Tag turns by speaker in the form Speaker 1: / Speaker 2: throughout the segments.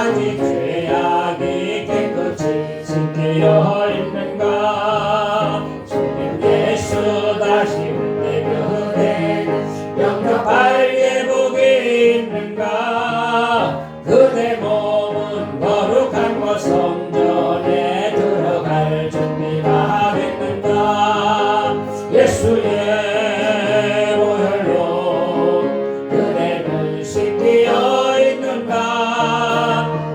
Speaker 1: 가지 죄악이 깨끗이 씻기어 있는가. 주님 예수 다시 대변해 영접할 예복이 있는가. 그대 몸은 거룩한 곳 성전에 들어갈 준비가 됐는가. 예수의 보혈로 그대 눈 씻기어 있는가.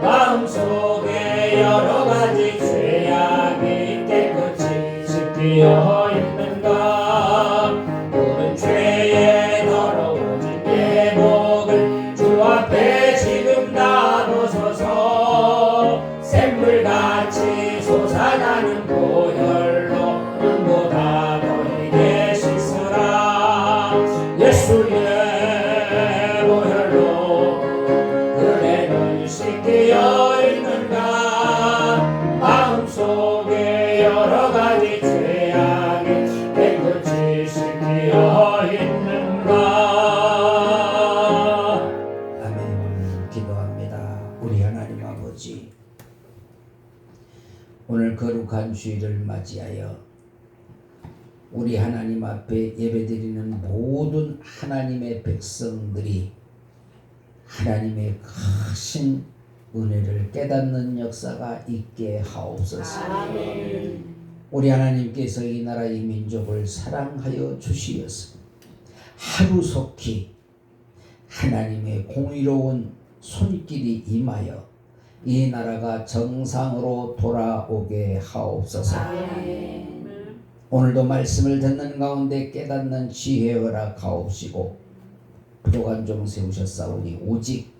Speaker 1: 마음속에 여러 가지 죄악이 깨끗이 씻기어 있는가. 모든 죄에 더러워진 예복을 주 앞에 지금 나누소서. 샘물같이 솟아나는 보혈로 눈보다 너에게 씻으라. 예수의 보혈로 그대 눈 씻기어 있는가. 마음속에 여러 가지 죄악이 깨끗이 씻기어 있는가.
Speaker 2: 아멘. 기도합니다. 우리 하나님 아버지, 오늘 거룩한 주일을 맞이하여 우리 하나님 앞에 예배드리는 모든 하나님의 백성들이 하나님의 크신 은혜를 깨닫는 역사가 있게 하옵소서.
Speaker 1: 아멘.
Speaker 2: 우리 하나님께서 이 나라 이 민족을 사랑하여 주시어서 하루속히 하나님의 공의로운 손길이 임하여 이 나라가 정상으로 돌아오게 하옵소서.
Speaker 1: 아멘.
Speaker 2: 오늘도 말씀을 듣는 가운데 깨닫는 지혜 허락하옵시고 부족한 종 세우셨사오니 오직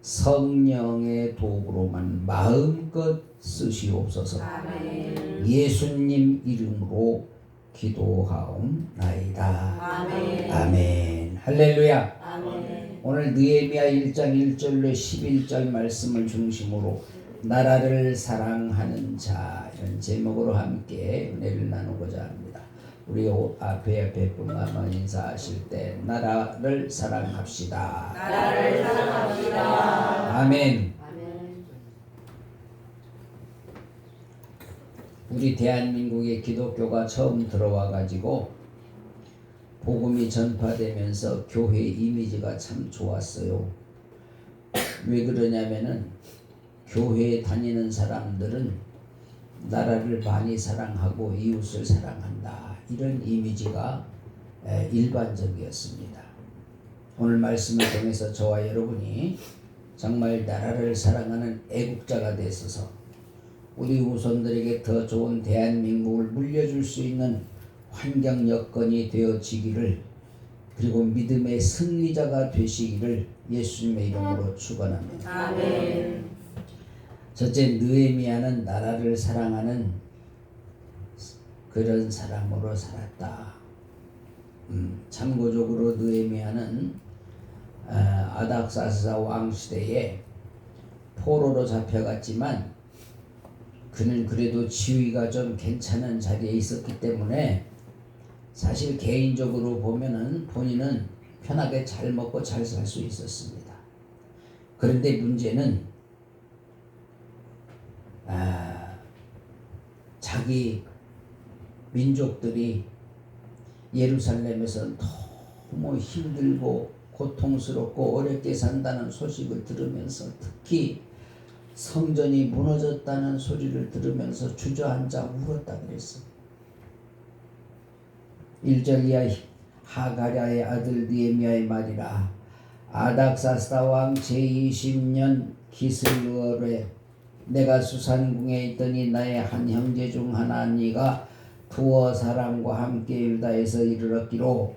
Speaker 2: 성령의 도구로만 마음껏 쓰시옵소서.
Speaker 1: 아멘.
Speaker 2: 예수님 이름으로 기도하옵나이다.
Speaker 1: 아멘.
Speaker 2: 아멘. 할렐루야.
Speaker 1: 아멘.
Speaker 2: 오늘 느헤미야 1장 1절로 11절 말씀을 중심으로 나라를 사랑하는 자 이런 제목으로 함께 은혜를 나누고자 합니다. 우리 앞에 분만 인사하실 때 나라를 사랑합시다.
Speaker 1: 나라를 사랑합시다.
Speaker 2: 아멘.
Speaker 1: 아멘.
Speaker 2: 우리 대한민국에 기독교가 처음 들어와 가지고 복음이 전파되면서 교회 이미지가 참 좋았어요. 왜 그러냐면은 교회에 다니는 사람들은 나라를 많이 사랑하고 이웃을 사랑한다. 이런 이미지가 일반적이었습니다. 오늘 말씀을 통해서 저와 여러분이 정말 나라를 사랑하는 애국자가 되어서 우리 후손들에게 더 좋은 대한민국을 물려줄 수 있는 환경 여건이 되어지기를, 그리고 믿음의 승리자가 되시기를 예수님의 이름으로 축원합니다.
Speaker 1: 아멘.
Speaker 2: 첫째, 느헤미야는 나라를 사랑하는 그런 사람으로 살았다. 참고적으로 느헤미야는 아닥사스다 왕 시대에 포로로 잡혀갔지만 그는 그래도 지위가 좀 괜찮은 자리에 있었기 때문에 사실 개인적으로 보면은 본인은 편하게 잘 먹고 잘 살 수 있었습니다. 그런데 문제는 자기 민족들이 예루살렘에서 너무 힘들고 고통스럽고 어렵게 산다는 소식을 들으면서, 특히 성전이 무너졌다는 소리를 들으면서 주저앉아 울었다 그랬어. 1절 이하 하가랴의 아들 느헤미야의 말이라. 아닥사스다 왕 제20년 기슬월에 내가 수산궁에 있더니 나의 한 형제 중 하나니가 두어 사람과 함께 유다에서 이르렀기로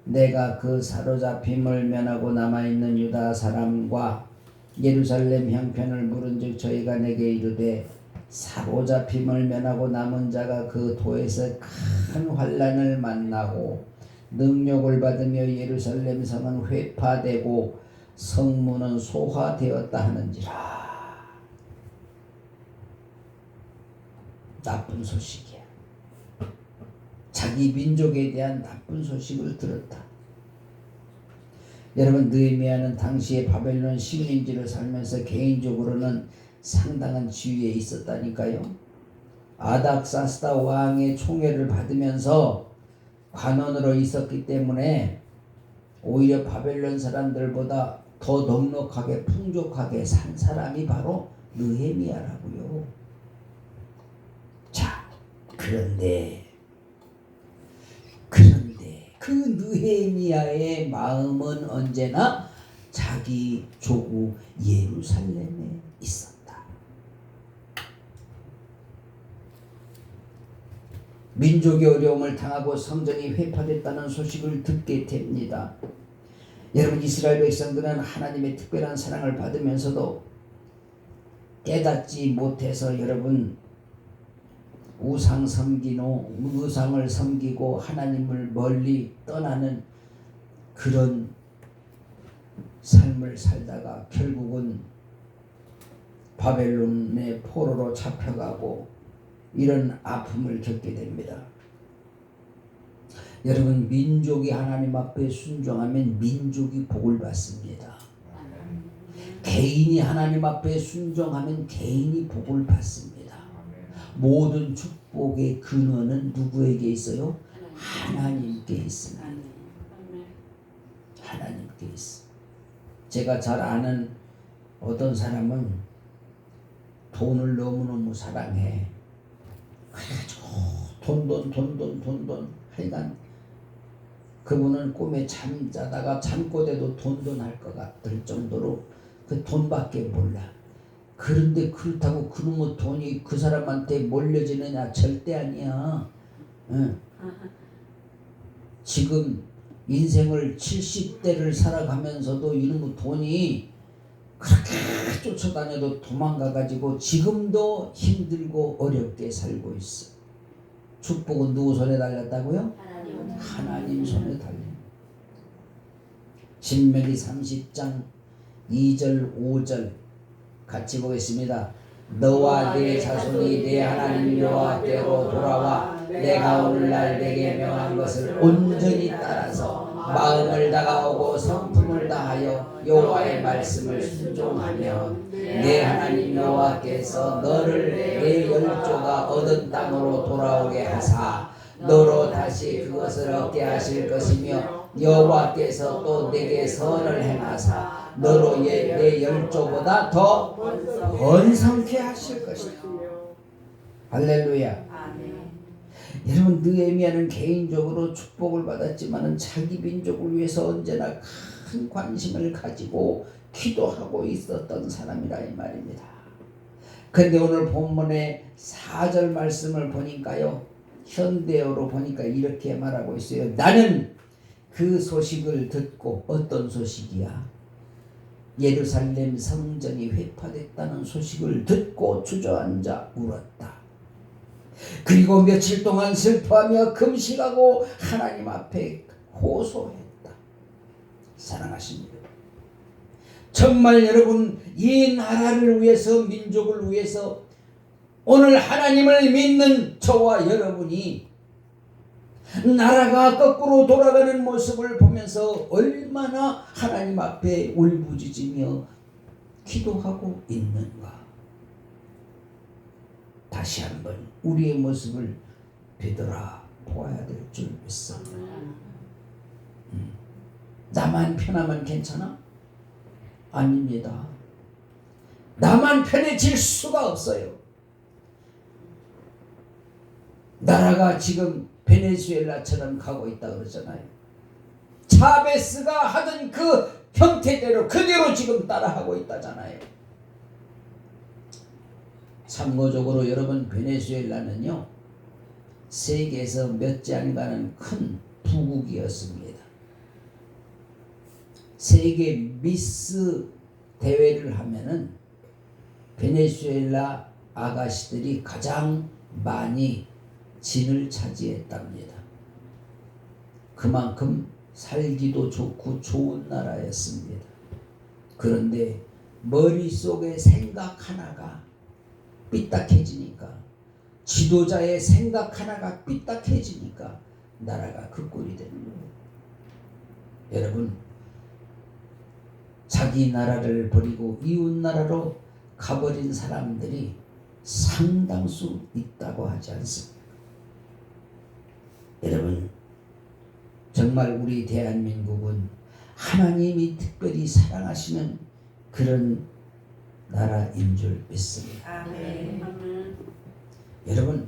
Speaker 2: 내가 그 사로잡힘을 면하고 남아있는 유다 사람과 예루살렘 형편을 물은즉 저희가 내게 이르되 사로잡힘을 면하고 남은 자가 그 도에서 큰 환난을 만나고 능욕을 받으며 예루살렘 성은 회파되고 성문은 소화되었다 하는지라. 나쁜 소식이야. 자기 민족에 대한 나쁜 소식을 들었다. 여러분, 느헤미야는 당시에 바벨론 식민지로 살면서 개인적으로는 상당한 지위에 있었다니까요. 아닥사스다 왕의 총애를 받으면서 관원으로 있었기 때문에 오히려 바벨론 사람들보다 더 넉넉하게 풍족하게 산 사람이 바로 느헤미야라고요. 자, 그런데 그 느헤미야의 마음은 언제나 자기 조국 예루살렘에 있었다. 민족이 어려움을 당하고 성전이 회파됐다는 소식을 듣게 됩니다. 여러분, 이스라엘 백성들은 하나님의 특별한 사랑을 받으면서도 깨닫지 못해서 여러분 우상을 섬기고 하나님을 멀리 떠나는 그런 삶을 살다가 결국은 바벨론의 포로로 잡혀가고 이런 아픔을 겪게 됩니다. 여러분, 민족이 하나님 앞에 순종하면 민족이 복을 받습니다. 개인이 하나님 앞에 순종하면 개인이 복을 받습니다. 모든 축복의 근원은 누구에게 있어요? 하나님께 있습니다. 하나님께 있어. 제가 잘 아는 어떤 사람은 돈을 너무너무 사랑해. 그래가지고 돈 하여간 그분은 꿈에 잠자다가 잠꼬대도 할 것 같을 정도로 그 돈밖에 몰라. 그런데 그렇다고 그놈의 돈이 그 사람한테 몰려지느냐? 절대 아니야. 응. 지금 인생을 70대를 살아가면서도 이놈의 돈이 그렇게 쫓아다녀도 도망가가지고 지금도 힘들고 어렵게 살고 있어. 축복은 누구 손에 달렸다고요? 하나님 손에 달려. 신명기 30장 2절 5절 같이 보겠습니다. 너와 네 자손이 네 하나님 여호와께로 돌아와 내가 오늘날 내게 명한 것을 온전히 따라서 마음을 다하고 성품을 다하여 여호와의 말씀을 순종하면 내 하나님 여호와께서 너를 내 열조가 얻은 땅으로 돌아오게 하사 너로 다시 그것을 얻게 하실 것이며 여호와께서 또 내게 선을 행하사 너로 내 열조보다 더 번성케 하실 것이다. 할렐루야.
Speaker 1: 아멘.
Speaker 2: 여러분, 느헤미야는 개인적으로 축복을 받았지만은 자기 민족을 위해서 언제나 큰 관심을 가지고 기도하고 있었던 사람이라 이 말입니다. 그런데 오늘 본문의 4절 말씀을 보니까요, 현대어로 보니까 이렇게 말하고 있어요. 나는 그 소식을 듣고, 어떤 소식이야? 예루살렘 성전이 회파됐다는 소식을 듣고 주저앉아 울었다. 그리고 며칠 동안 슬퍼하며 금식하고 하나님 앞에 호소했다. 사랑하십니다. 정말 여러분, 이 나라를 위해서, 민족을 위해서 오늘 하나님을 믿는 저와 여러분이 나라가 거꾸로 돌아가는 모습을 보면서 얼마나 하나님 앞에 울부짖으며 기도하고 있는가. 다시 한번 우리의 모습을 되돌아 보아야 될 줄 믿습니다. 나만 편하면 괜찮아? 아닙니다. 나만 편해질 수가 없어요. 나라가 지금 베네수엘라처럼 가고 있다 그러잖아요. 차베스가 하던 그 형태대로 그대로 지금 따라하고 있다잖아요. 참고적으로 여러분, 베네수엘라는요, 세계에서 몇지 안 가는 큰 부국이었습니다. 세계 미스 대회를 하면은 베네수엘라 아가씨들이 가장 많이 진을 차지했답니다. 그만큼 살기도 좋고 좋은 나라였습니다. 그런데 머릿속에 생각 하나가 삐딱해지니까, 지도자의 생각 하나가 삐딱해지니까 나라가 그 꼴이 되는 거예요. 여러분, 자기 나라를 버리고 이웃 나라로 가버린 사람들이 상당수 있다고 하지 않습니까? 여러분, 정말 우리 대한민국은 하나님이 특별히 사랑하시는 그런 나라인 줄 믿습니다.
Speaker 1: 아멘.
Speaker 2: 여러분,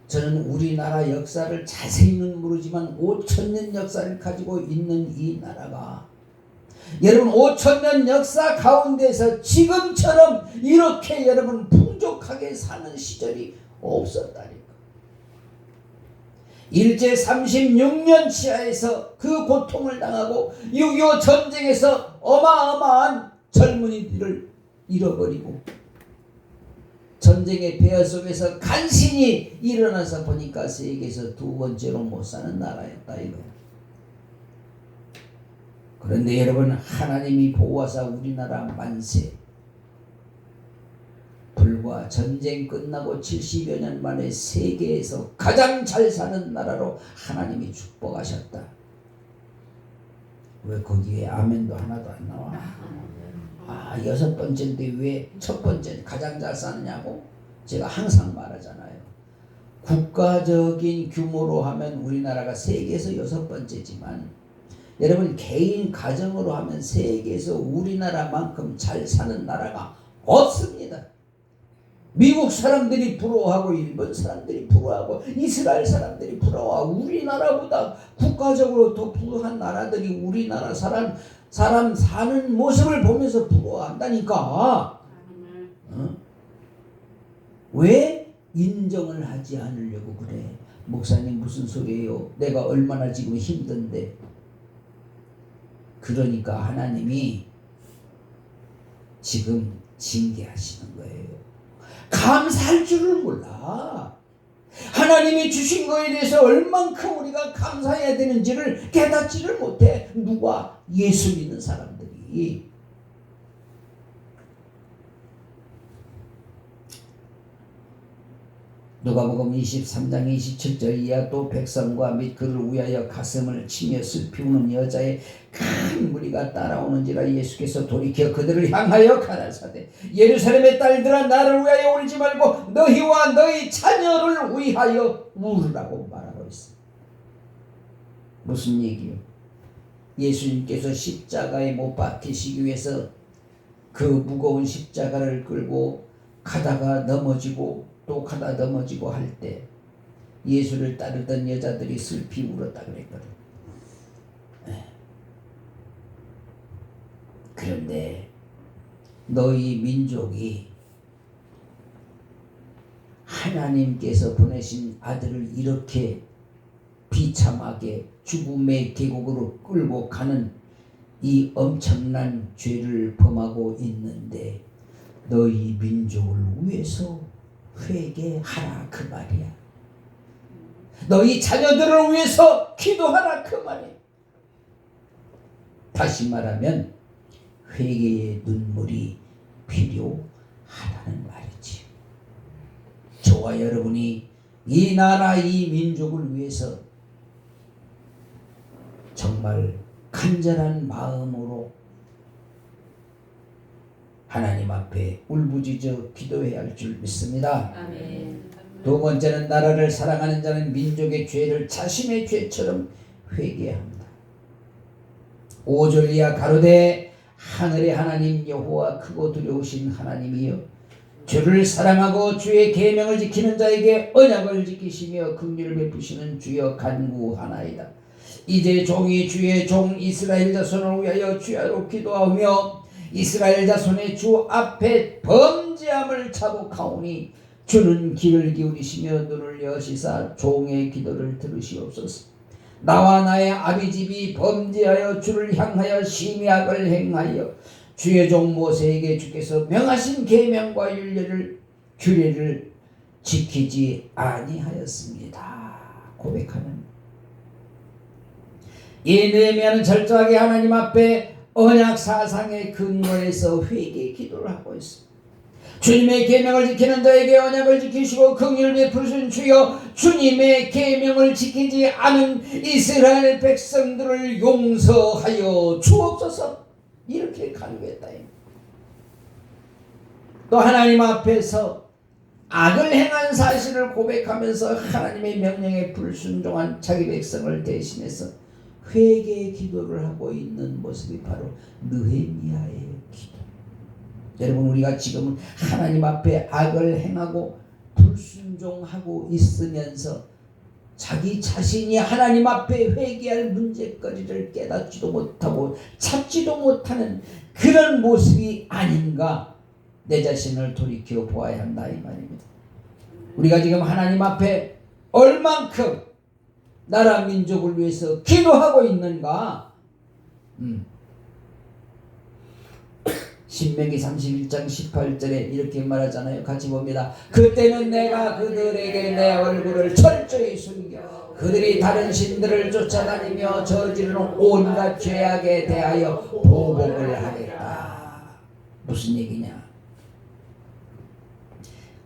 Speaker 2: 저는 우리나라 역사를 자세히는 모르지만 5,000년 역사를 가지고 있는 이 나라가, 여러분 5,000년 역사 가운데서 지금처럼 이렇게 여러분 풍족하게 사는 시절이 없었다니까. 일제 36년 치하에서 그 고통을 당하고 6.25 전쟁에서 어마어마한 젊은이들을 잃어버리고 전쟁의 폐허 속에서 간신히 일어나서 보니까 세계에서 두 번째로 못 사는 나라였다 이거야. 그런데 여러분, 하나님이 보호하사 우리나라 만세, 불과 전쟁 끝나고 70여 년 만에 세계에서 가장 잘 사는 나라로 하나님이 축복하셨다. 왜 거기에 아멘도 하나도 안 나와? 여섯 번째인데 왜 첫 번째 가장 잘 사느냐고? 제가 항상 말하잖아요. 국가적인 규모로 하면 우리나라가 세계에서 여섯 번째지만 여러분, 개인 가정으로 하면 세계에서 우리나라만큼 잘 사는 나라가 없습니다. 미국 사람들이 부러워하고 일본 사람들이 부러워하고 이스라엘 사람들이 부러워하고 우리나라보다 국가적으로 더 부유한 나라들이 우리나라 사람 사는 모습을 보면서 부러워한다니까. 왜 인정을 하지 않으려고 그래? 목사님 무슨 소리예요? 내가 얼마나 지금 힘든데. 그러니까 하나님이 지금 징계하시는 거예요. 감사할 줄을 몰라. 하나님이 주신 거에 대해서 얼만큼 우리가 감사해야 되는지를 깨닫지를 못해. 누가? 예수 믿는 사람들이. 누가복음 23장 27절 이하 또 백성과 및 그를 위하여 가슴을 치며 슬피 우는 여자의 큰 무리가 따라오는지라 예수께서 돌이켜 그들을 향하여 가라사대 예루살렘의 딸들아 나를 위하여 울지 말고 너희와 너희 자녀를 위하여 울으라고 말하고 있습니다. 무슨 얘기요? 예수님께서 십자가에 못 박히시기 위해서 그 무거운 십자가를 끌고 가다가 넘어지고 또 가다 넘어지고 할 때 예수를 따르던 여자들이 슬피 울었다 그랬거든. 그런데 너희 민족이 하나님께서 보내신 아들을 이렇게 비참하게 죽음의 계곡으로 끌고 가는 이 엄청난 죄를 범하고 있는데 너희 민족을 위해서 회개하라 그 말이야. 너희 자녀들을 위해서 기도하라 그 말이야. 다시 말하면 회개의 눈물이 필요하다는 말이지. 저와 여러분이 이 나라 이 민족을 위해서 정말 간절한 마음으로 하나님 앞에 울부짖어 기도해야 할 줄 믿습니다.
Speaker 1: 아멘.
Speaker 2: 두 번째는 나라를 사랑하는 자는 민족의 죄를 자신의 죄처럼 회개합니다. 5절 이하 가로되 하늘의 하나님 여호와 크고 두려우신 하나님이여 주를 사랑하고 주의 계명을 지키는 자에게 언약을 지키시며 긍휼을 베푸시는 주여 간구하나이다. 이제 종이 주의 종 이스라엘 자손을 위하여 주야로 기도하며 이스라엘 자손의 주 앞에 범죄함을 자복하오니 주는 귀를 기울이시며 눈을 여시사 종의 기도를 들으시옵소서. 나와 나의 아비집이 범죄하여 주를 향하여 심히 악을 행하여 주의 종 모세에게 주께서 명하신 계명과 규례를 지키지 아니하였습니다. 고백하는 이 느헤미야는 철저하게 하나님 앞에 언약 사상의 근거에서 회개 기도를 하고 있습니다. 주님의 계명을 지키는 자에게 언약을 지키시고 긍휼을 베푸신 주여 주님의 계명을 지키지 않은 이스라엘 백성들을 용서하여 주옵소서. 이렇게 간구했다. 또 하나님 앞에서 악을 행한 사실을 고백하면서 하나님의 명령에 불순종한 자기 백성을 대신해서 회개의 기도를 하고 있는 모습이 바로 느헤미야의 기도. 여러분, 우리가 지금 하나님 앞에 악을 행하고 불순종하고 있으면서 자기 자신이 하나님 앞에 회개할 문제거리를 깨닫지도 못하고 찾지도 못하는 그런 모습이 아닌가, 내 자신을 돌이켜 보아야 한다 이 말입니다. 우리가 지금 하나님 앞에 얼만큼 나라 민족을 위해서 기도하고 있는가? 신명기 31장 18절에 이렇게 말하잖아요. 같이 봅니다. 그때는 내가 그들에게 내 얼굴을 철저히 숨겨 그들이 다른 신들을 쫓아다니며 저지르는 온갖 죄악에 대하여 보복을 하겠다. 무슨 얘기냐?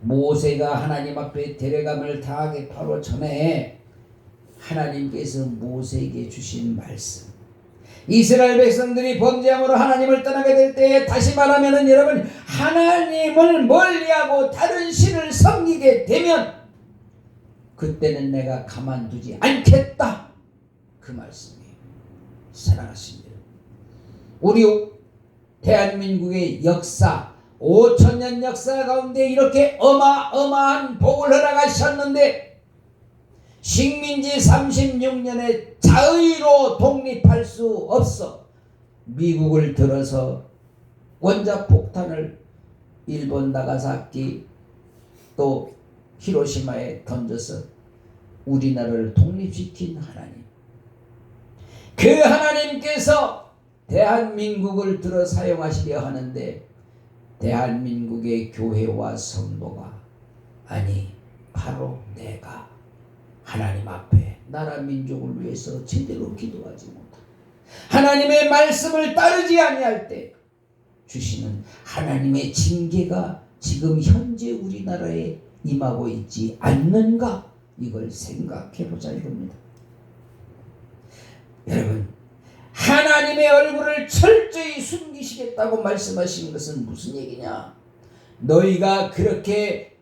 Speaker 2: 모세가 하나님 앞에 데려감을 당하기 바로 전에 하나님께서 모세에게 주신 말씀, 이스라엘 백성들이 범죄함으로 하나님을 떠나게 될 때에, 다시 말하면 여러분, 하나님을 멀리하고 다른 신을 섬기게 되면 그때는 내가 가만두지 않겠다, 그 말씀이에요. 사랑하십니다. 우리 대한민국의 역사, 5,000년 역사 가운데 이렇게 어마어마한 복을 허락하셨는데 식민지 36년에 자의로 독립할 수 없어 미국을 들어서 원자폭탄을 일본 나가사키 또 히로시마에 던져서 우리나라를 독립시킨 하나님, 그 하나님께서 대한민국을 들어 사용하시려 하는데 대한민국의 교회와 성도가, 아니 바로 내가 하나님 앞에 나라 민족을 위해서 제대로 기도하지 못하고 하나님의 말씀을 따르지 아니할 때 주시는 하나님의 징계가 지금 현재 우리나라에 임하고 있지 않는가, 이걸 생각해 보자 이겁니다. 여러분, 하나님의 얼굴을 철저히 숨기시겠다고 말씀하신 것은 무슨 얘기냐? 너희가 그렇게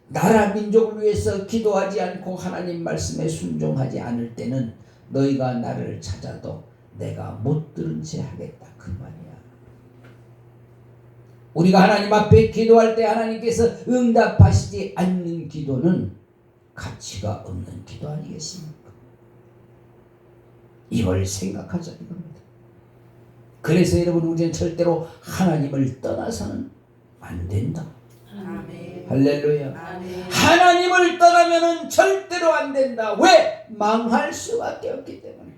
Speaker 2: 나라 민족을 위해서 기도하지 않고 하나님 말씀에 순종하지 않을 때는 너희가 나를 찾아도 내가 못 들은 채 하겠다, 그 말이야. 우리가 하나님 앞에 기도할 때 하나님께서 응답하시지 않는 기도는 가치가 없는 기도 아니겠습니까? 이걸 생각하자 이겁니다. 그래서 여러분, 우리는 절대로 하나님을 떠나서는 안 된다.
Speaker 1: 아멘.
Speaker 2: 할렐루야.
Speaker 1: 아멘.
Speaker 2: 하나님을 떠나면은 절대로 안 된다. 왜? 망할 수밖에 없기 때문에.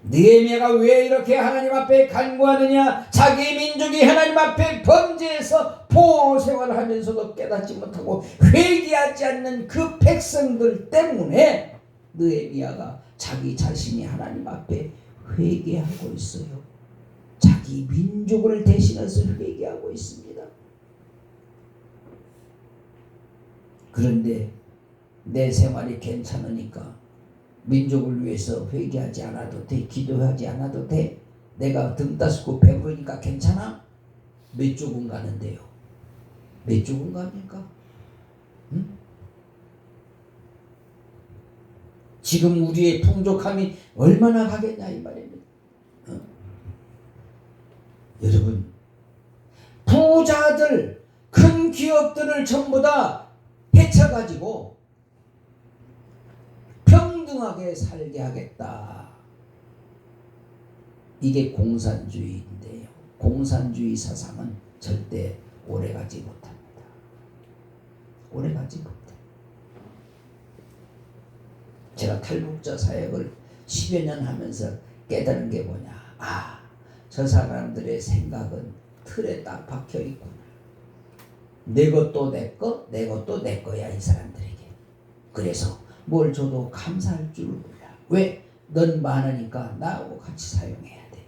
Speaker 2: 느헤미야가 왜 이렇게 하나님 앞에 간구하느냐? 자기 민족이 하나님 앞에 범죄해서 포로 생활을 하면서도 깨닫지 못하고 회개하지 않는 그 백성들 때문에 느헤미야가 자기 자신이 하나님 앞에 회개하고 있어요. 자기 민족을 대신해서 회개하고 있습니다. 그런데 내 생활이 괜찮으니까 민족을 위해서 회개하지 않아도 돼, 기도하지 않아도 돼, 내가 등 따스고 배부르니까 괜찮아? 몇 조금 가는데요? 몇 조금 갑니까? 응? 지금 우리의 풍족함이 얼마나 가겠냐 이 말입니다. 여러분, 부자들, 큰 기업들을 전부 다 해쳐가지고 평등하게 살게 하겠다. 이게 공산주의인데요. 공산주의 사상은 절대 오래가지 못합니다. 오래가지 못해. 제가 탈북자 사역을 10여 년 하면서 깨달은 게 뭐냐. 저 사람들의 생각은 틀에 딱 박혀 있구나. 내 것도 내 거, 내 것도 내 거야, 이 사람들에게. 그래서 뭘 줘도 감사할 줄 몰라. 왜? 넌 많으니까 나하고 같이 사용해야 돼.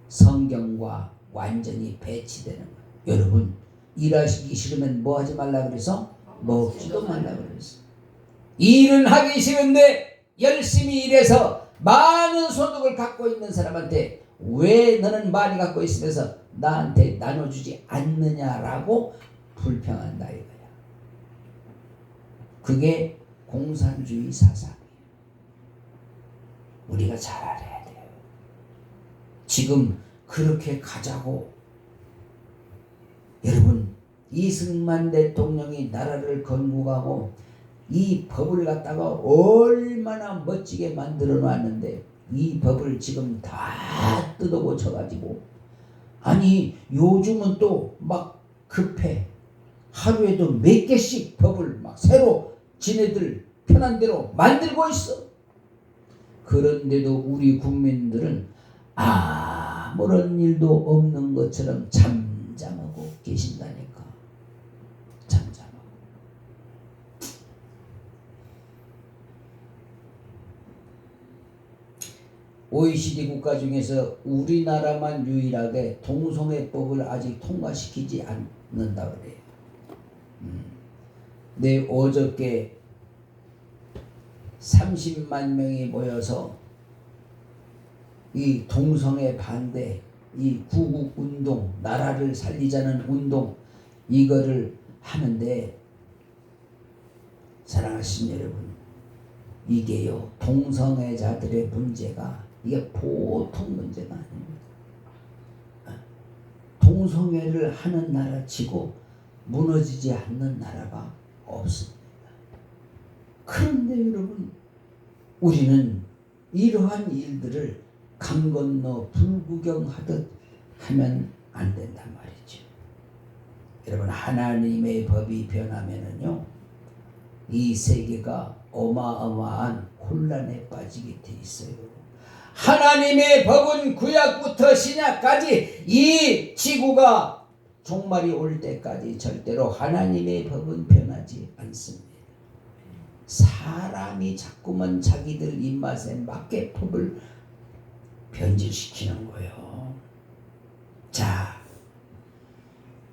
Speaker 2: 성경과 완전히 배치되는 거예요. 여러분, 일하시기 싫으면 뭐 하지 말라 그래서? 먹지도 말라 그랬어. 일은 하기 싫은데 열심히 일해서 많은 소득을 갖고 있는 사람한테 왜 너는 많이 갖고 있으면서 나한테 나눠주지 않느냐라고 불평한다 이거야. 그게 공산주의 사상이에요. 우리가 잘 알아야 돼요. 지금 그렇게 가자고 여러분 이승만 대통령이 나라를 건국하고 이 법을 갖다가 얼마나 멋지게 만들어 놨는데 이 법을 지금 다 뜯어 고쳐가지고 아니 요즘은 또 막 급해. 하루에도 몇 개씩 법을 막 새로 지네들 편한 대로 만들고 있어. 그런데도 우리 국민들은 아무런 일도 없는 것처럼 잠잠하고 계신다니까. 잠잠하고. OECD 국가 중에서 우리나라만 유일하게 동성애법을 아직 통과시키지 않는다 그래요. 내 어저께 30만 명이 모여서 이 동성애 반대, 이 구국운동, 나라를 살리자는 운동 이거를 하는데 사랑하신 여러분 이게요 동성애자들의 문제가 이게 보통 문제가 아닙니다. 동성애를 하는 나라 치고 무너지지 않는 나라가 없습니다. 그런데 여러분 우리는 이러한 일들을 강 건너 불구경하듯 하면 안 된단 말이죠. 여러분 하나님의 법이 변하면은요 이 세계가 어마어마한 혼란에 빠지게 돼 있어요. 하나님의 법은 구약부터 신약까지 이 지구가 종말이 올 때까지 절대로 하나님의 법은 변하지 않습니다. 사람이 자꾸만 자기들 입맛에 맞게 법을 변질시키는 거예요. 자,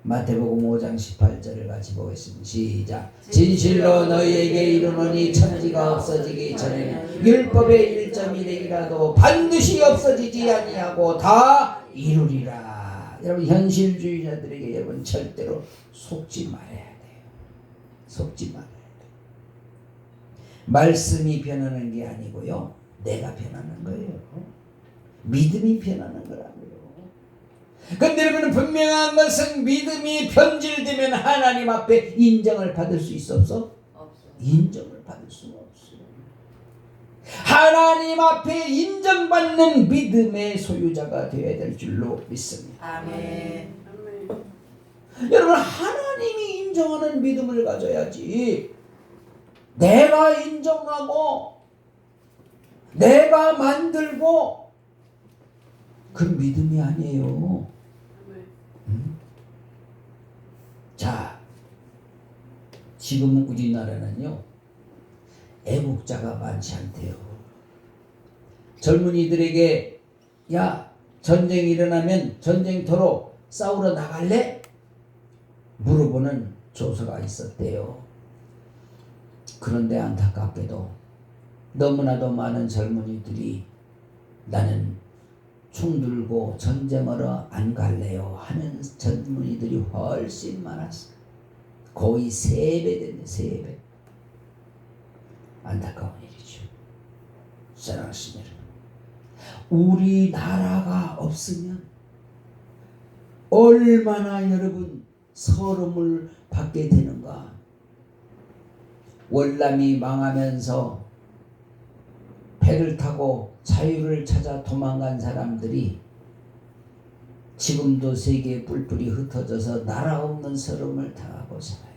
Speaker 2: 마태복음 5장 18절을 같이 보겠습니다. 시작. 진실로 너희에게 이르노니 천지가 없어지기 전에는 율법의 1.1핵이라도 반드시 없어지지 아니하고 다 이루리라. 여러분 현실주의자들에게 여러분 절대로 속지 말아야 돼요. 속지 말아야 돼요. 말씀이 변하는 게 아니고요. 내가 변하는 거예요. 믿음이 변하는 거라고요. 근데 여러분 분명한 것은 믿음이 변질되면 하나님 앞에 인정을 받을 수 있어 없어?
Speaker 1: 없어요.
Speaker 2: 인정을 받을 수가 없어요. 하나님 앞에 인정받는 믿음의 소유자가 되어야 될 줄로 믿습니다.
Speaker 1: 아멘.
Speaker 2: 여러분 하나님이 인정하는 믿음을 가져야지 내가 인정하고 내가 만들고 그 믿음이 아니에요. 자, 지금 우리나라는요 애국자가 많지 않대요. 젊은이들에게 야 전쟁이 일어나면 전쟁터로 싸우러 나갈래? 물어보는 조서가 있었대요. 그런데 안타깝게도 너무나도 많은 젊은이들이 나는 총 들고 전쟁하러 안 갈래요 하는 젊은이들이 훨씬 많았어요. 거의 3배 됐네. 3배. 안타까운 일이죠. 사랑하신 여러분, 우리나라가 없으면 얼마나 여러분 서름을 받게 되는가. 월남이 망하면서 배를 타고 자유를 찾아 도망간 사람들이 지금도 세계에 뿔뿔이 흩어져서 나라 없는 서름을 당하고 살아요.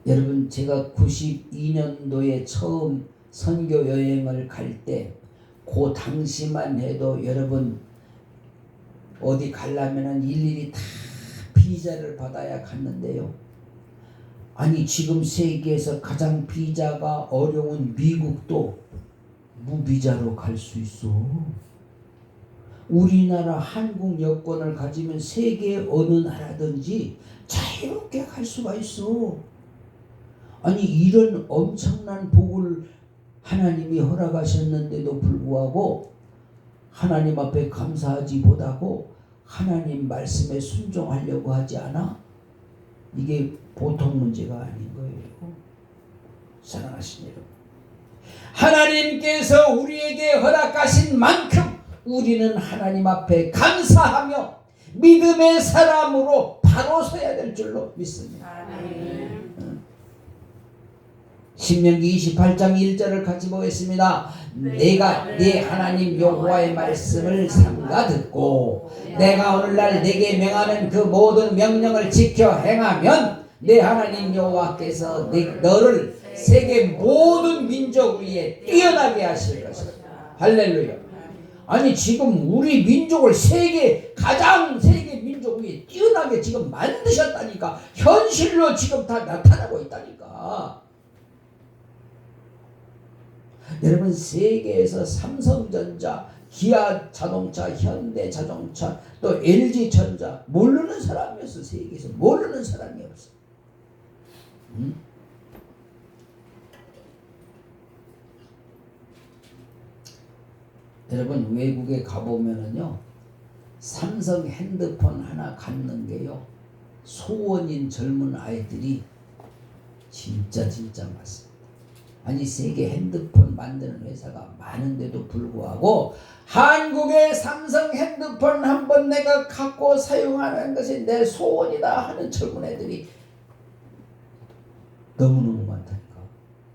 Speaker 2: 여러분 제가 92년도에 처음 선교 여행을 갈 때 그 당시만 해도 여러분 어디 가려면은 일일이 다 비자를 받아야 갔는데요. 아니 지금 세계에서 가장 비자가 어려운 미국도 무비자로 갈 수 있어. 우리나라 한국 여권을 가지면 세계 어느 나라든지 자유롭게 갈 수가 있어. 아니 이런 엄청난 복을 하나님이 허락하셨는데도 불구하고 하나님 앞에 감사하지 못하고 하나님 말씀에 순종하려고 하지 않아? 이게 보통 문제가 아닌 거예요. 사랑하신 여러분, 하나님께서 우리에게 허락하신 만큼 우리는 하나님 앞에 감사하며 믿음의 사람으로 바로 서야 될 줄로 믿습니다. 신명기 28장 1절을 같이 보겠습니다. 내가 네 하나님 여호와의 말씀을 삼가 듣고 내가 오늘날 네게 명하는 그 모든 명령을 지켜 행하면 내 하나님 여호와께서 너를 세계 모든 민족 위에 뛰어나게 하실 것이다. 할렐루야. 아니 지금 우리 민족을 가장 세계 민족 위에 뛰어나게 지금 만드셨다니까. 현실로 지금 다 나타나고 있다니까. 여러분, 세계에서 삼성전자, 기아 자동차, 현대 자동차, 또 LG전자 모르는 사람이 없어. 세계에서 모르는 사람이 없어. 여러분, 외국에 가보면은요, 삼성 핸드폰 하나 갖는 게요, 소원인 젊은 아이들이 진짜 많습니다. 아니 세계 핸드폰 만드는 회사가 많은데도 불구하고 한국의 삼성 핸드폰 한번 내가 갖고 사용하는 것이 내 소원이다 하는 젊은 애들이 너무너무 많다니까.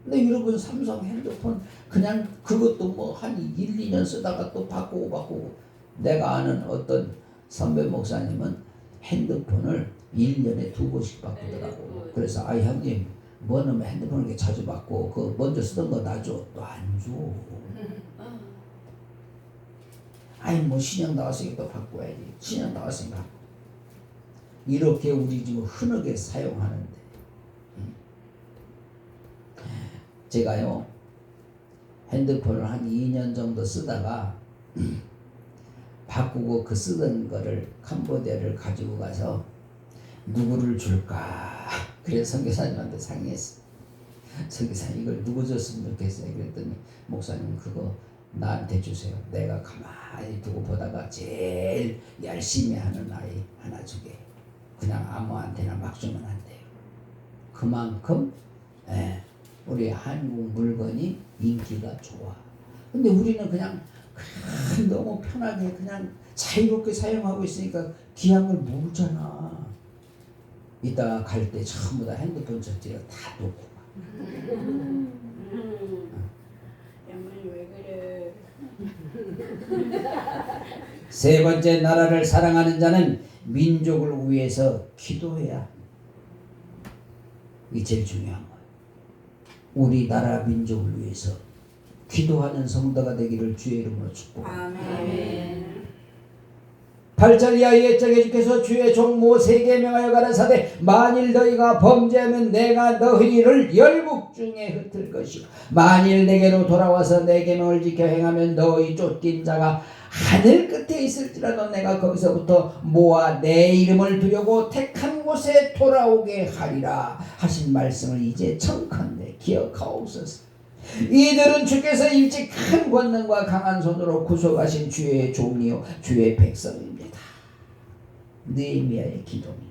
Speaker 2: 근데 여러분, 삼성 핸드폰 그냥 그것도 뭐 한 1, 2년 쓰다가 또 바꾸고 내가 아는 어떤 선배 목사님은 핸드폰을 1년에 2번씩 바꾸더라고. 그래서 아 형님, 뭐는 핸드폰을 이렇게 자주 바꿔. 그 먼저 쓰던 거 놔줘. 또 안 줘. 아니 뭐 신형 나왔으니까 또 바꿔야지. 신형 나왔으니까. 이렇게 우리 지금 흔하게 사용하는데, 제가요 핸드폰을 한 2년 정도 쓰다가 바꾸고 그 쓰던 거를 캄보디아를 가지고 가서 누구를 줄까? 그래서 선교사님한테 상의했어. 선교사님, 이걸 누구 줬으면 좋겠어요. 그랬더니 목사님, 그거 나한테 주세요. 내가 가만히 두고 보다가 제일 열심히 하는 아이 하나 주게. 그냥 아무한테나 막 주면 안 돼요. 그만큼 우리 한국 물건이 인기가 좋아. 근데 우리는 그냥 너무 편하게 그냥 자유롭게 사용하고 있으니까 귀함을 모르잖아. 이따 갈 때 전부 다 핸드폰 전체가 다 놓고 가.
Speaker 3: 양반이 왜 그래?
Speaker 2: 세 번째, 나라를 사랑하는 자는 민족을 위해서 기도해야. 이게 제일 중요한 거예요. 우리 나라 민족을 위해서 기도하는 성도가 되기를 주의 이름으로 축복합니다.
Speaker 1: 아멘.
Speaker 2: 8절 이하에 예정해 주께서 주의 종 모세에게 명하여 가라사대 만일 너희가 범죄하면 내가 너희를 열국 중에 흩을 것이요 만일 내게로 돌아와서 내 계명을 지켜 행하면 너희 쫓긴 자가 하늘 끝에 있을지라도 내가 거기서부터 모아 내 이름을 두려고 택한 곳에 돌아오게 하리라 하신 말씀을 이제 청컨대 기억하옵소서. 이들은 주께서 일찍 큰 권능과 강한 손으로 구속하신 주의 종이요 주의 백성입니다. 느헤미야의 기도입니다.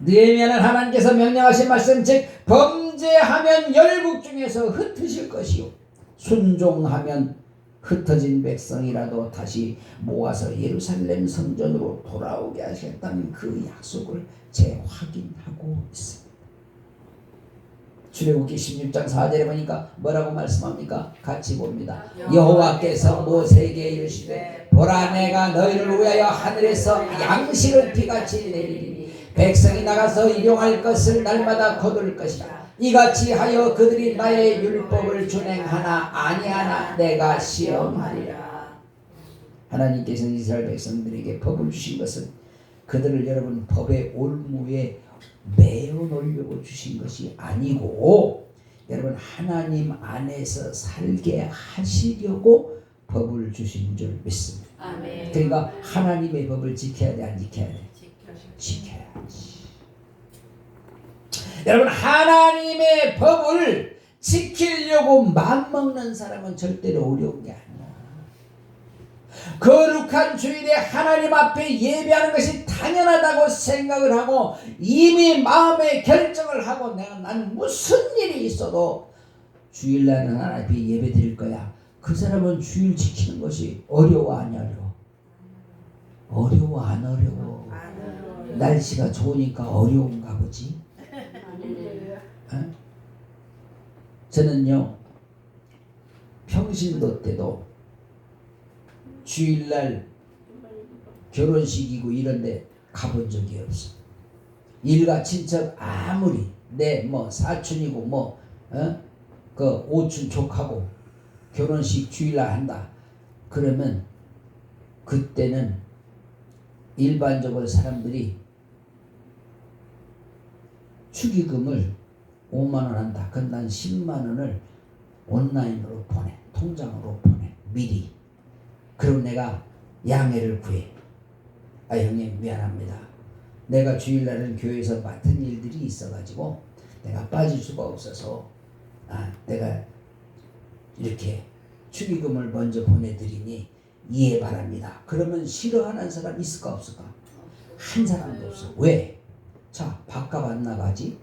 Speaker 2: 느헤미야는 하나님께서 명령하신 말씀, 즉 범죄하면 열국 중에서 흩으실 것이요 순종하면 흩어진 백성이라도 다시 모아서 예루살렘 성전으로 돌아오게 하셨다는 그 약속을 재확인하고 있습니다. 출애굽기 16장 4절에 보니까 뭐라고 말씀합니까? 같이 봅니다. 여호와께서 모세에게 이르시되 보라, 내가 너희를 위하여 하늘에서 양식을 비같이 내리리니 백성이 나가서 일용할 것을 날마다 거둘 것이라. 이같이 하여 그들이 나의 율법을 준행하나 아니하나 내가 시험하리라. 하나님께서 이스라엘 백성들에게 법을 주신 것은 그들을 여러분 법의 올무에 매어 놓으려고 주신 것이 아니고 여러분 하나님 안에서 살게 하시려고 법을 주신 줄 믿습니다.
Speaker 1: 아멘.
Speaker 2: 그러니까 하나님의 법을 지켜야 돼, 안 지켜야 돼? 지켜야지. 여러분 하나님의 법을 지키려고 맘먹는 사람은 절대로 어려운 게 아니야. 거룩한 주일에 하나님 앞에 예배하는 것이 당연하다고 생각을 하고 이미 마음에 결정을 하고 나는 무슨 일이 있어도 주일날은 하나님 앞에 예배 드릴 거야. 그 사람은 주일 지키는 것이 어려워 안 어려워? 어려워 안 어려워? 날씨가 좋으니까 어려운가 보지. 어? 저는요 평신도 때도 주일날 결혼식이고 이런데 가본 적이 없어. 일가 친척 아무리 내 뭐 사촌이고 그 오춘 족하고 결혼식 주일날 한다 그러면 그때는 일반적으로 사람들이 축의금을 5만 원 한다. 그럼 난 10만 원을 온라인으로 보내. 통장으로 보내. 미리. 그럼 내가 양해를 구해. 아 형님 미안합니다. 내가 주일날은 교회에서 맡은 일들이 있어가지고 내가 빠질 수가 없어서 내가 이렇게 축의금을 먼저 보내드리니 이해 바랍니다. 그러면 싫어하는 사람 있을까 없을까? 한 사람도 없어. 왜? 자 밥값 안 나가지?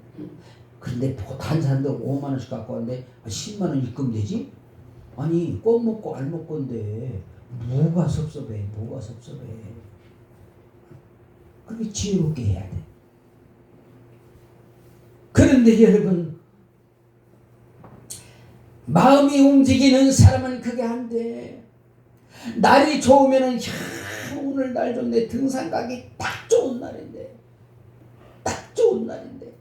Speaker 2: 근데 다른 사람들 5만 원씩 갖고 왔는데 10만 원 입금되지? 아니 꼭 먹고 알 먹건데 뭐가 섭섭해. 뭐가 섭섭해. 그렇게 지혜롭게 해야 돼. 그런데 여러분 마음이 움직이는 사람은 그게 안 돼. 날이 좋으면은 오늘 날 좋네. 등산 가기 딱 좋은 날인데 딱 좋은 날인데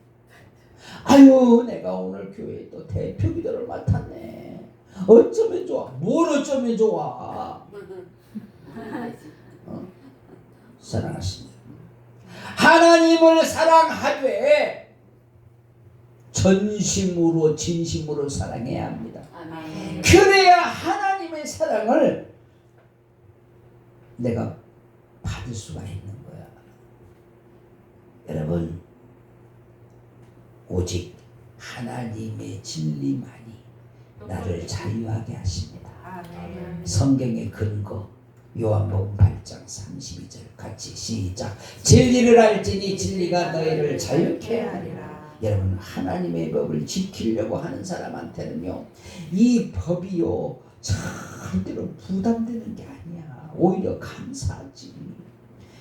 Speaker 2: 아유 내가 오늘 교회에 또 대표 기도를 맡았네. 어쩌면 좋아. 뭘 어쩌면 좋아. 사랑하십니다. 하나님을 사랑하되 전심으로 진심으로 사랑해야 합니다.
Speaker 1: 아멘.
Speaker 2: 그래야 하나님의 사랑을 내가 받을 수가 있는 거야. 여러분 오직 하나님의 진리만이 나를 자유하게 하십니다.
Speaker 1: 아멘.
Speaker 2: 성경의 근거 요한복음 8장 32절 같이 시작. 진리를 알지니 진리가 너희를 자유케 하리라. 여러분 하나님의 법을 지키려고 하는 사람한테는요 이 법이요 절대로 부담되는 게 아니야. 오히려 감사하지.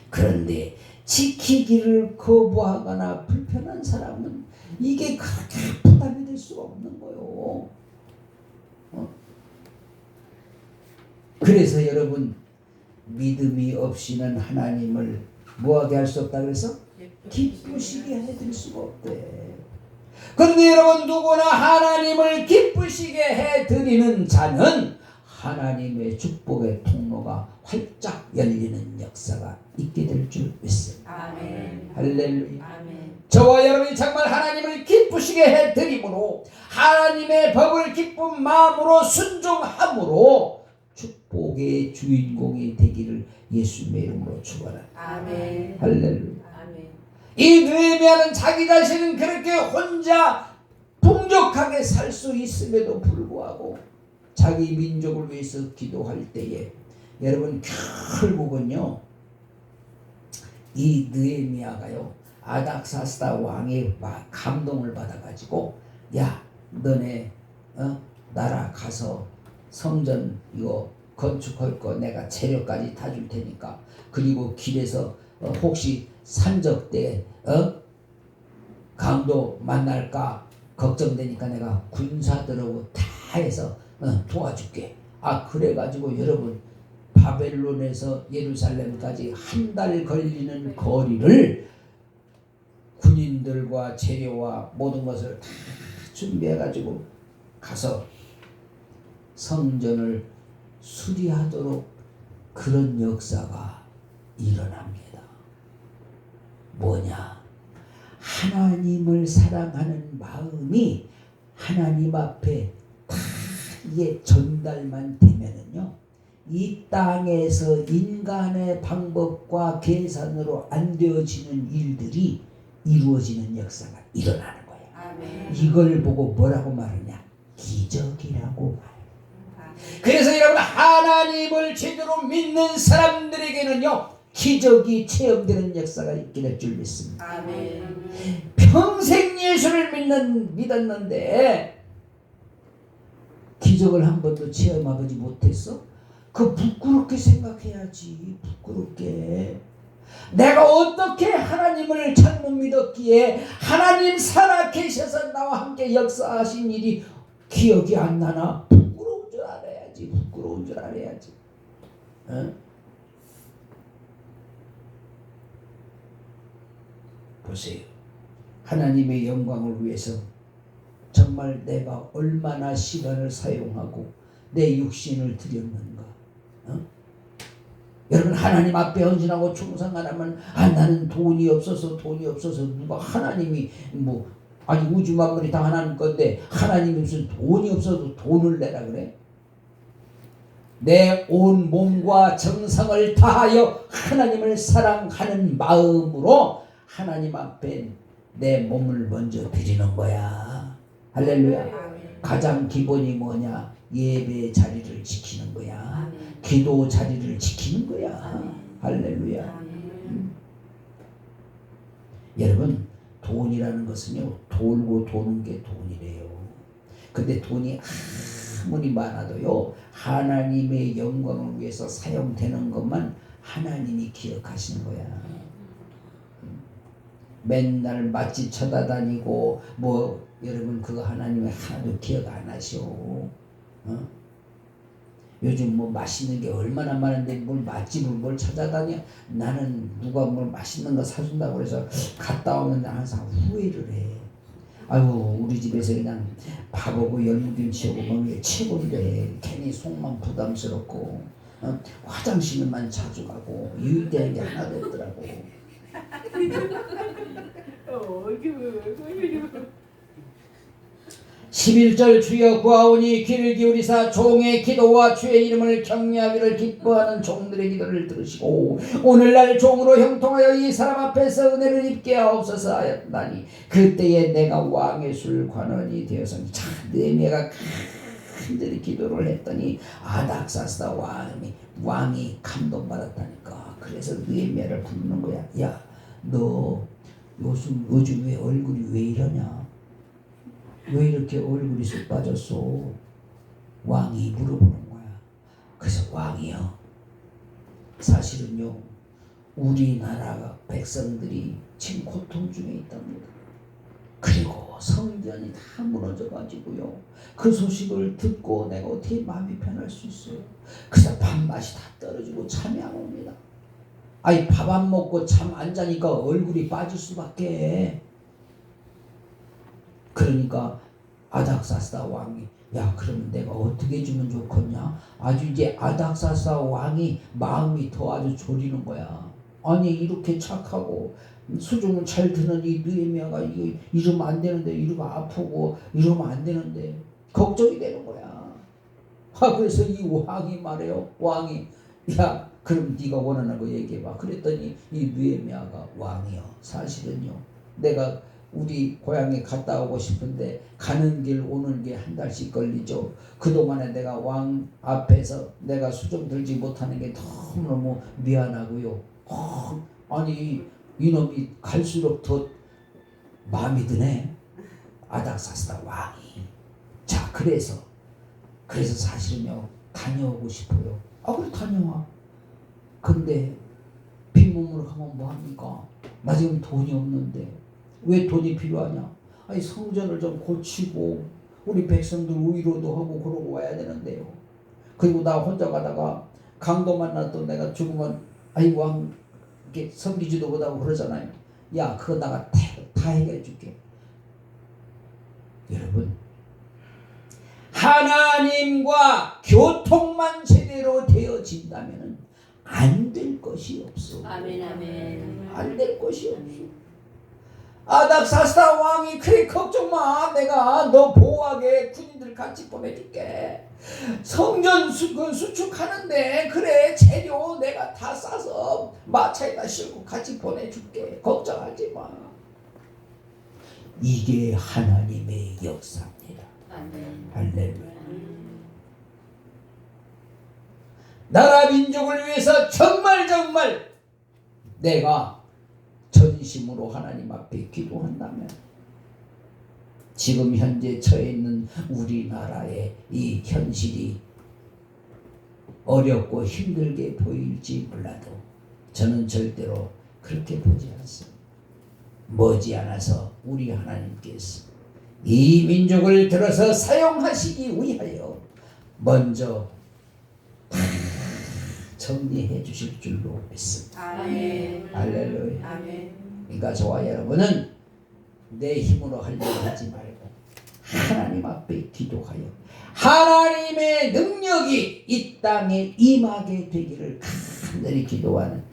Speaker 2: 그런데 지키기를 거부하거나 불편한 사람은 이게 그렇게 부담이 될 수가 없는 거요. 그래서 여러분 믿음이 없이는 하나님을 뭐하게 할 수 없다 그래서 기쁘시게 해드릴 수가 없대. 그런데 여러분 누구나 하나님을 기쁘시게 해드리는 자는 하나님의 축복의 통로가 활짝 열리는 역사가 있게 될 줄 믿습니다.
Speaker 1: 아멘.
Speaker 2: 할렐루야.
Speaker 1: 아멘.
Speaker 2: 저와 여러분이 정말 하나님을 기쁘시게 해드림으로 하나님의 법을 기쁜 마음으로 순종함으로 축복의 주인공이 되기를 예수님의 이름으로 축원합니다.
Speaker 1: 아멘.
Speaker 2: 할렐루야.
Speaker 1: 아멘.
Speaker 2: 이 느헤미야는 자기 자신은 그렇게 혼자 풍족하게 살 수 있음에도 불구하고 자기 민족을 위해서 기도할 때에 여러분 결국은요 이 느헤미야가요 아닥사스다 왕의 감동을 받아가지고 야 너네 나라 가서 성전 이거 건축할 거 내가 재료까지 다 줄 테니까 그리고 길에서 혹시 산적 때 강도 만날까 걱정되니까 내가 군사들하고 다 해서 도와줄게. 그래가지고 여러분 바벨론에서 예루살렘까지 한 달 걸리는 거리를 군인들과 재료와 모든 것을 다 준비해가지고 가서 성전을 수리하도록 그런 역사가 일어납니다. 뭐냐? 하나님을 사랑하는 마음이 하나님 앞에 다 이게 전달만 되면은요, 이 땅에서 인간의 방법과 계산으로 안 되어지는 일들이 이루어지는 역사가 일어나는 거예요.
Speaker 1: 아멘.
Speaker 2: 이걸 보고 뭐라고 말하냐? 기적이라고 봐요.
Speaker 1: 아멘.
Speaker 2: 그래서 여러분 하나님을 제대로 믿는 사람들에게는요 기적이 체험되는 역사가 있게 될 줄 믿습니다.
Speaker 1: 아멘.
Speaker 2: 평생 예수를 믿었는데 기적을 한 번도 체험하지 못했어? 그 부끄럽게 생각해야지. 부끄럽게. 내가 어떻게 하나님을 잘못 믿었기에 하나님 살아 계셔서 나와 함께 역사하신 일이 기억이 안 나나? 부끄러운 줄 알아야지. 부끄러운 줄 알아야지. 어? 보세요. 하나님의 영광을 위해서 정말 내가 얼마나 시간을 사용하고 내 육신을 드렸는가. 어? 여러분 하나님 앞에 헌신하고 충성하라면 나는 돈이 없어서 누가 하나님이 아니 우주 만물이 다 하나님 건데 하나님이 무슨 돈이 없어도 돈을 내라 그래? 내 온 몸과 정성을 다하여 하나님을 사랑하는 마음으로 하나님 앞에 내 몸을 먼저 드리는 거야. 할렐루야.
Speaker 1: 아멘.
Speaker 2: 가장 기본이 뭐냐? 예배 자리를 지키는 거야.
Speaker 1: 아멘.
Speaker 2: 기도 자리를 지키는 거야.
Speaker 1: 아멘.
Speaker 2: 할렐루야.
Speaker 1: 아멘.
Speaker 2: 여러분 돈이라는 것은요 돌고 도는 게 돈이래요. 근데 돈이 아무리 많아도요 하나님의 영광을 위해서 사용되는 것만 하나님이 기억하시는 거야. 맨날 맛집 쳐다다니고 여러분 그거 하나님이 하나도 기억 안 하시오. 어? 요즘 맛있는 게 얼마나 많은데 맛집을 찾아다녀. 나는 누가 맛있는 거 사준다고 그래서 갔다 오면 나 항상 후회를 해. 아유 우리 집에서 그냥 밥하고 열무김치하고 먹는 게 최고인데 괜히 속만 부담스럽고 화장실만 자주 가고 유의되는 게 하나도 없더라고.
Speaker 3: 이게 왜
Speaker 2: 11절 주여 구하오니 귀를 기울이사 종의 기도와 주의 이름을 경외하기를 기뻐하는 종들의 기도를 들으시고 오늘날 종으로 형통하여 이 사람 앞에서 은혜를 입게 하옵소서 하였나니 그때에 내가 왕의 술 관원이 되어서니 참 느헤미야가 간절히 기도를 했더니 아닥사스다 왕이 감동받았다니까. 그래서 느헤미야를 부르는 거야. 야 너 요즘 왜 얼굴이 왜 이러냐? 왜 이렇게 얼굴이 쑥 빠졌어? 왕이 물어보는 거야. 그래서 왕이요 사실은요 우리나라 백성들이 지금 고통 중에 있답니다. 그리고 성전이 다 무너져 가지고요 그 소식을 듣고 내가 어떻게 마음이 편할 수 있어요? 그래서 밥맛이 다 떨어지고 잠이 안 옵니다. 아니 밥 안 먹고 잠 안 자니까 얼굴이 빠질 수밖에. 그러니까 아닥사스다 왕이 야 그러면 내가 어떻게 해주면 좋겠냐? 아주 이제 아닥사스다 왕이 마음이 더 아주 졸이는 거야. 아니 이렇게 착하고 수종을 잘 드는 이 느헤미야가 이러면 안 되는데 이러면 아프고 이러면 안 되는데 걱정이 되는 거야. 그래서 이 왕이 말해요. 왕이 야 그럼 네가 원하는 거 얘기해봐. 그랬더니 이 느헤미야가 왕이요 사실은요 내가 우리 고향에 갔다 오고 싶은데 가는 길 오는 게 한 달씩 걸리죠. 그동안에 내가 왕 앞에서 내가 수종 들지 못하는 게 너무너무 미안하고요. 아니 이놈이 갈수록 더 마음이 드네. 아닥사스다 왕이. 자 그래서 사실은요 다녀오고 싶어요. 그래 다녀와. 근데 빈몸으로 가면 뭐합니까? 나 지금 돈이 없는데. 왜 돈이 필요하냐? 아니 성전을 좀 고치고 우리 백성들 위로도 하고 그러고 와야 되는데요. 그리고 나 혼자 가다가 강도 만나도 내가 죽으면 왕 이렇게 섬기지도 못하고 그러잖아요. 야 그거 내가 다 해결해 줄게. 여러분 하나님과 교통만 제대로 되어진다면 안 될 것이 없어.
Speaker 1: 아멘. 아멘.
Speaker 2: 안 될 것이 없어. 아닥사스다 왕이 그래 걱정 마. 내가 너 보호하게 군인들 같이 보내줄게. 성전 수축하는데 그래 재료 내가 다 싸서 마차에다 싣고 같이 보내줄게. 걱정하지 마. 이게 하나님의 역사입니다.
Speaker 1: 아멘.
Speaker 2: 할렐루야. 나라 민족을 위해서 정말 내가 전심으로 하나님 앞에 기도한다면 지금 현재 처해 있는 우리나라의 이 현실이 어렵고 힘들게 보일지 몰라도 저는 절대로 그렇게 보지 않습니다. 머지않아서 우리 하나님께서 이 민족을 들어서 사용하시기 위하여 먼저 정리해 주실 줄로 믿습니다.
Speaker 1: 아멘.
Speaker 2: 할렐루야.
Speaker 1: 아멘.
Speaker 2: 그러니까 저와 여러분은 내 힘으로 하려고 하지 말고 하나님 앞에 기도하여 하나님의 능력이 이 땅에 임하게 되기를 간절히 기도하는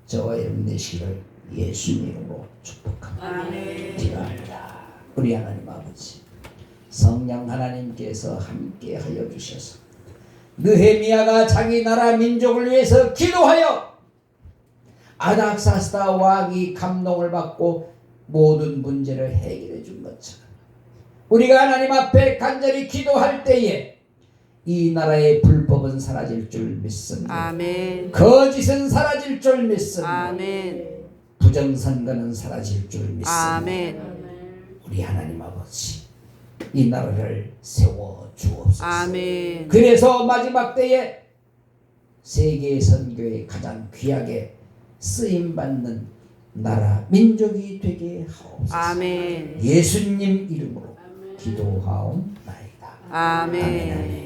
Speaker 2: 저와 여러분 되시기를 예수님 이름으로 축복합니다.
Speaker 1: 아멘.
Speaker 2: 기도합니다. 우리 하나님 아버지, 성령 하나님께서 함께 하여 주셔서 느헤미야가 자기 나라 민족을 위해서 기도하여 아닥사스다 왕이 감동을 받고 모든 문제를 해결해 준 것처럼 우리가 하나님 앞에 간절히 기도할 때에 이 나라의 불법은 사라질 줄 믿습니다.
Speaker 4: 아멘.
Speaker 2: 거짓은 사라질 줄 믿습니다.
Speaker 4: 아멘.
Speaker 2: 부정선거는 사라질 줄 믿습니다.
Speaker 4: 아멘.
Speaker 2: 우리 하나님 아버지, 이 나라를 세워 주옵소서.
Speaker 4: 아멘.
Speaker 2: 그래서 마지막 때에 세계 선교에 가장 귀하게 쓰임받는 나라 민족이 되게 하옵소서.
Speaker 4: 아멘.
Speaker 2: 예수님 이름으로 기도하옵나이다.
Speaker 4: 아멘.
Speaker 2: 아멘.